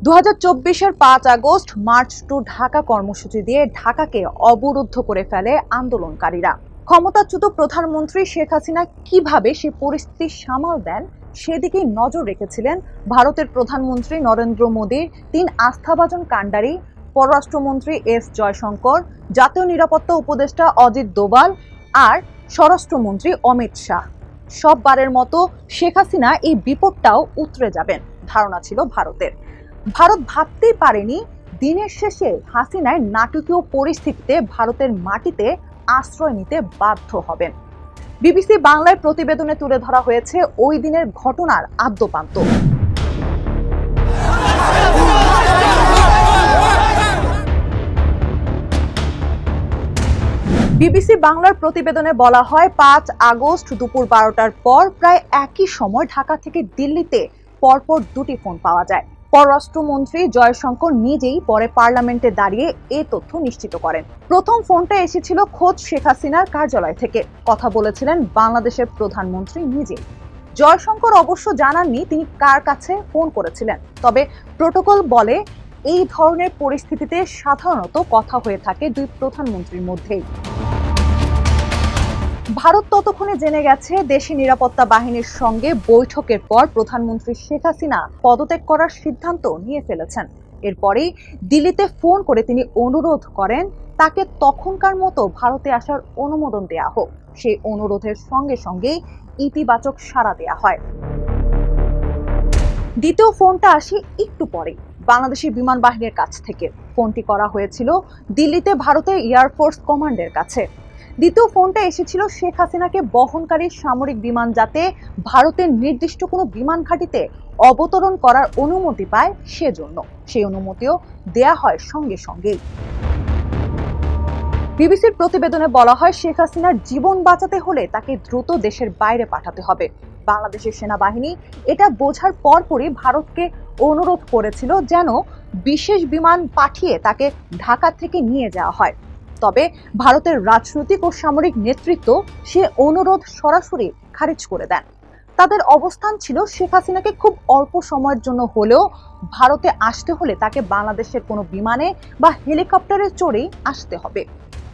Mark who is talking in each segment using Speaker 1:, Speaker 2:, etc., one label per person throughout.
Speaker 1: 2024-এর 5 August March two Dhaka কর্মসূচি দিয়ে ঢাকাকে অবরুদ্ধ করে ফেলে আন্দোলনকারীরা। ক্ষমতাচ্যুত প্রধানমন্ত্রী শেখ হাসিনা কিভাবে সে পরিস্থিতি সামাল দেন সেদিকেই নজর রেখেছিলেন ভারতের প্রধানমন্ত্রী নরেন্দ্র মোদীর 3 আস্থাভাজন কাণ্ডারি পররাষ্ট্রমন্ত্রী এস জয়শঙ্কর, জাতীয় নিরাপত্তা উপদেষ্টা অজিত দোভাল আর স্বরাষ্ট্রমন্ত্রী অমিত শাহ। সববারের মতো শেখ হাসিনা এই বিপদটাও উতরে যাবেন ধারণা ছিল ভারতের। ভারত ভাবতেই পারেনি দিনের শেষে হাসিনার নাটকীয় পরিস্থিতিতে ভারতের মাটিতে আশ্রয় নিতে বাধ্য হবেন। বিবিসি বাংলার প্রতিবেদনে তুলে ধরা হয়েছে ওই দিনের ঘটনার আদ্যোপান্ত। বিবিসি বাংলার প্রতিবেদনে বলা হয়, 5 আগস্ট দুপুর 12টার পর প্রায় একই সময় ঢাকা থেকে দিল্লিতে পরপর 2টি ফোন পাওয়া যায়। পররাষ্ট্রমন্ত্রী জয়শঙ্কর নিজেই পরে পার্লামেন্টে দাঁড়িয়ে এ তথ্য নিশ্চিত করেন। প্রথম ফোনটা এসেছিল খোদ শেখ হাসিনার কার্যালয় থেকে। কথা বলেছিলেন বাংলাদেশের প্রধানমন্ত্রী নিজেই। জয়শঙ্কর অবশ্য জানাননি তিনি কার কাছে ফোন করেছিলেন, তবে প্রোটোকল বলে এই ধরনের পরিস্থিতিতে সাধারণত কথা হয়ে থাকে দুই প্রধানমন্ত্রীর মধ্যেই। ভারত ততক্ষণে জেনে গেছে দেশি নিরাপত্তা বাহিনীর সঙ্গে বৈঠকের পর প্রধানমন্ত্রী শেখ হাসিনা পদত্যাগ করার সিদ্ধান্ত নিয়ে ফেলেছেন। এরপরেই দিল্লিতে ফোন করে তিনি অনুরোধ করেন তাকে তখনকার মতো ভারতে আসার অনুমোদন দেয়া হোক। সেই অনুরোধের সঙ্গে সঙ্গেই ইতিবাচক সাড়া দেয়া হয়। দ্বিতীয় ফোনটা আসে একটু পরে বাংলাদেশের বিমান বাহিনীর কাছ থেকে। ফোনটি করা হয়েছিল দিল্লিতে ভারতের এয়ারফোর্স কমান্ডের কাছে। দ্বিতীয় ফোনটা এসেছিল শেখ হাসিনাকে বহনকারী সামরিক বিমান যাতে ভারতের নির্দিষ্ট কোনো বিমান ঘাঁটিতে অবতরণ করার অনুমতি পায় সেজন্য। সেই অনুমতিও দেয়া হয় সঙ্গে সঙ্গেই। বিবিসির প্রতিবেদনে বলা হয়, শেখ হাসিনার জীবন বাঁচাতে হলে তাকে দ্রুত দেশের বাইরে পাঠাতে হবে। বাংলাদেশের সেনাবাহিনী এটা বোঝার পরপরই ভারতকে অনুরোধ করেছিল যেন বিশেষ বিমান পাঠিয়ে তাকে ঢাকা থেকে নিয়ে যাওয়া হয়। তবে ভারতের রাজনৈতিক ও সামরিক নেতৃত্ব সে অনুরোধ সরাসরি খারিজ করে দেন। তাদের অবস্থান ছিল শেখ হাসিনাকে খুব অল্প সময়ের জন্য হলেও ভারতে আসতে হলে তাকে বাংলাদেশের কোনো বিমানে বা হেলিকপ্টারে চড়েই আসতে হবে।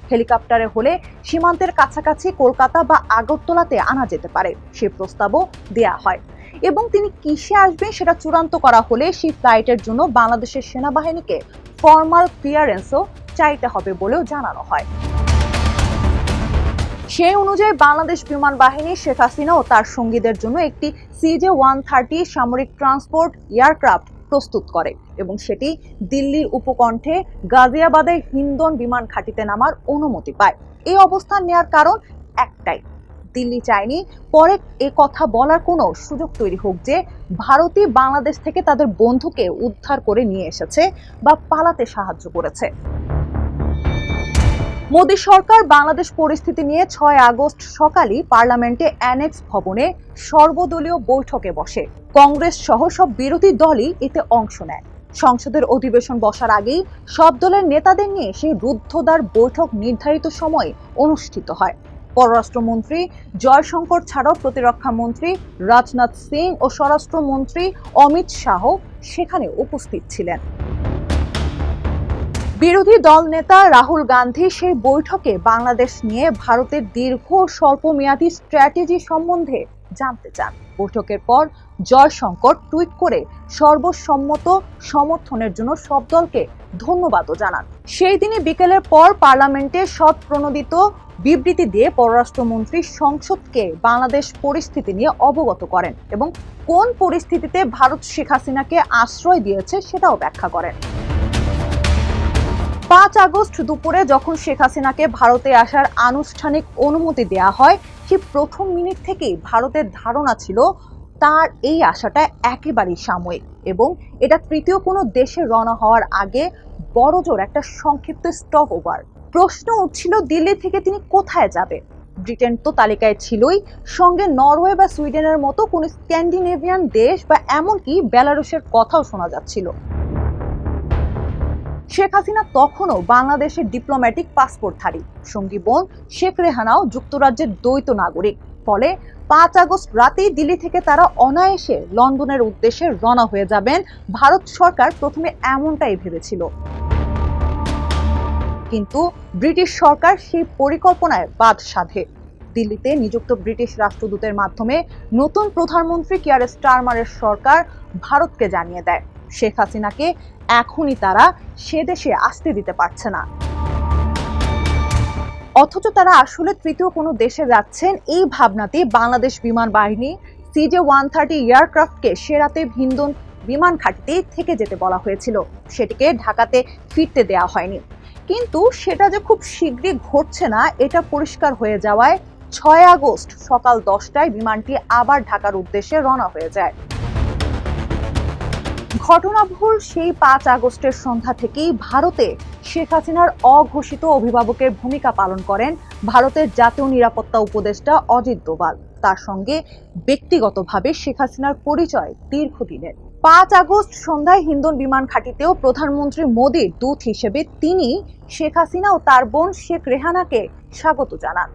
Speaker 1: হেলিকপ্টারে হলে সীমান্তের কাছাকাছি কলকাতা বা আগরতলাতে আনা যেতে পারে, সে প্রস্তাবও দেয়া হয়। এবং তিনি কিসে আসবেন সেটা চূড়ান্ত করা হলে সেই ফ্লাইটের জন্য বাংলাদেশের সেনাবাহিনীকে ফর্মাল ক্লিয়ারেন্সও চাইতে হবে বলেও জানানো হয়। সেই অনুযায়ী বাংলাদেশ বিমান বাহিনী শেখ হাসিনা ও তার সঙ্গীদের জন্য একটি CJ-130 সামরিক ট্রান্সপোর্ট এয়ারক্রাফট প্রস্তুত করে এবং সেটি দিল্লির উপকণ্ঠে গাজিয়াবাদের হিন্দন বিমান ঘাঁটিতে নামার অনুমতি পায়। এই অবস্থান নেওয়ার কারণ একটাই, দিল্লি চায়নি পরে এ কথা বলার কোনো সুযোগ তৈরি হোক যে ভারতই বাংলাদেশ থেকে তাদের বন্ধুকে উদ্ধার করে নিয়ে এসেছে বা পালাতে সাহায্য করেছে। মোদী সরকার বাংলাদেশ পরিস্থিতি নিয়ে 6 আগস্ট সকালে পার্লামেন্টে অ্যানেক্স ভবনে সর্বদলীয় বৈঠকে বসে। কংগ্রেস সহ সব বিরোধী দলই এতে অংশ নেয়। সংসদের অধিবেশন বসার আগেই সব দলের নেতাদের নিয়ে সেই রুদ্ধদ্বার বৈঠক নির্ধারিত সময়ে অনুষ্ঠিত হয়। পররাষ্ট্রমন্ত্রী জয়শঙ্কর ছাড়াও প্রতিরক্ষা মন্ত্রী রাজনাথ সিং ও স্বরাষ্ট্রমন্ত্রী অমিত শাহ সেখানে উপস্থিত ছিলেন। বিরোধী দল নেতা রাহুল গান্ধী সেই বৈঠকে বাংলাদেশ নিয়ে ভারতের দীর্ঘ স্বল্পমেয়াদী স্ট্র্যাটেজি সম্বন্ধে জানতে চান। বৈঠকের পর জয়শঙ্কর টুইট করে সর্বসম্মত সমর্থনের জন্য সব দলকে ধন্যবাদও জানান। সেই দিনই বিকেলের পর পার্লামেন্টে সৎপ্রণোদিত বিবৃতি দিয়ে পররাষ্ট্রমন্ত্রী সংসদকে বাংলাদেশ পরিস্থিতি নিয়ে অবগত করেন এবং কোন পরিস্থিতিতে ভারত শেখ হাসিনাকে আশ্রয় দিয়েছে সেটাও ব্যাখ্যা করেন। 5 আগস্ট দুপুরে যখন শেখ হাসিনাকে ভারতে আসার আনুষ্ঠানিক অনুমতি দেয়া হয়, সেই প্রথম মিনিট থেকেই ভারতের ধারণা ছিল তার এই আশাটা একেবারেই সাময়িক এবং এটা তৃতীয় কোনো দেশে রওনা হওয়ার আগে বড়জোর একটা সংক্ষিপ্ত স্টপ ওভার। প্রশ্ন উঠছিল দিল্লি থেকে তিনি কোথায় যাবে। ব্রিটেন তো তালিকায় ছিলই, সঙ্গে নরওয়ে বা সুইডেনের মতো কোনো স্ক্যান্ডিনেভিয়ান দেশ বা এমনকি বেলারুশের কথাও শোনা যাচ্ছিল। শেখ হাসিনা তখনও বাংলাদেশের ডিপ্লোম্যাটিক পাসপোর্টধারী, সঙ্গী বোন শেখ রেহানাও যুক্তরাজ্যের দ্বৈত নাগরিক। ফলে 5 আগস্ট রাতেই দিল্লি থেকে তারা অনায়াসে লন্ডনের উদ্দেশ্যে রওনা হয়ে যাবেন। ভারত সরকার প্রথমে এমনটাই ভেবেছিল, কিন্তু ব্রিটিশ সরকার সেই পরিকল্পনায় বাদ সাধে। দিল্লিতে নিযুক্ত ব্রিটিশ রাষ্ট্রদূতের মাধ্যমে নতুন প্রধানমন্ত্রী কিয়ার স্টারমারের সরকার ভারতকে জানিয়ে দেয় শেখ হাসিনাকে এখনই তারা সে দেশে আসতে দিতে পারছে না। অথচ তারা আসলে তৃতীয় কোনো দেশে যাচ্ছেন এই ভাবনাতে বাংলাদেশ বিমান বাহিনী CJ-130 এয়ারক্রাফটকে সে রাতে হিন্দন বিমান ঘাঁটিতেই থেকে যেতে বলা হয়েছিল, সেটিকে ঢাকাতে ফিরতে দেওয়া হয়নি। কিন্তু সেটা যে খুব শীঘ্রই ঘটছে না এটা পরিষ্কার হয়ে যাওয়ায় 6 আগস্ট সকাল 10টায় বিমানটি আবার ঢাকার উদ্দেশ্যে রওনা হয়ে যায়। ঘটনাবহুল সেই 5 আগস্টের সন্ধ্যা থেকেই ভারতে শেখ হাসিনার অঘোষিত অভিভাবকের ভূমিকা পালন করেন ভারতের জাতীয় নিরাপত্তা উপদেষ্টা অজিত দোভাল। তার সঙ্গে ব্যক্তিগতভাবে শেখ হাসিনার পরিচয় দীর্ঘদিনের। 5 আগস্ট সন্ধ্যায় হিন্দন বিমান ঘাঁটিতেও প্রধানমন্ত্রী মোদীর দূত হিসেবে তিনি শেখ হাসিনা ও তার বোন শেখ রেহানাকে স্বাগত জানান।